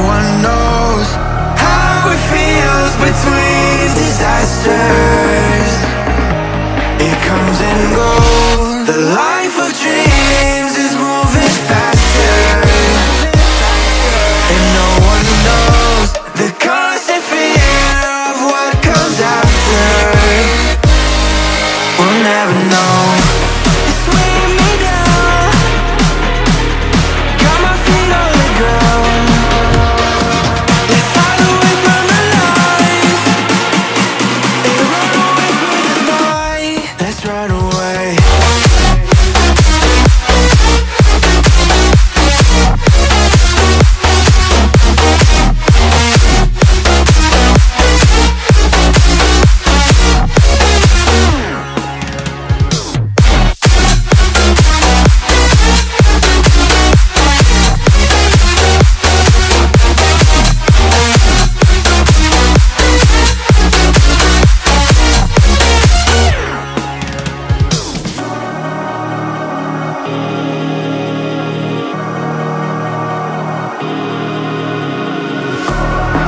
one knows how it feels between disasters. It comes and goes. The life of dreams is moving faster, and no one knows the constant fear of what comes after. We'll never know. It's weighing me down, got my feet on the ground. Let's hide away from the lights and run away from the night. Let's run away.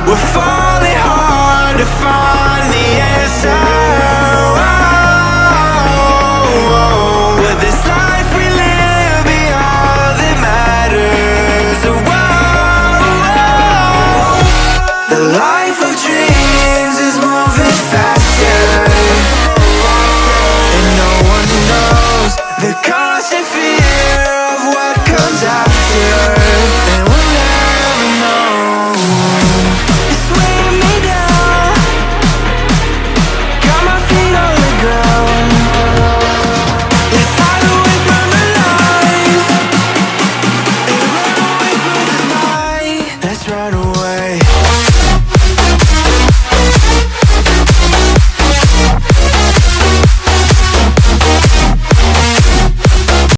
We're falling hard to find.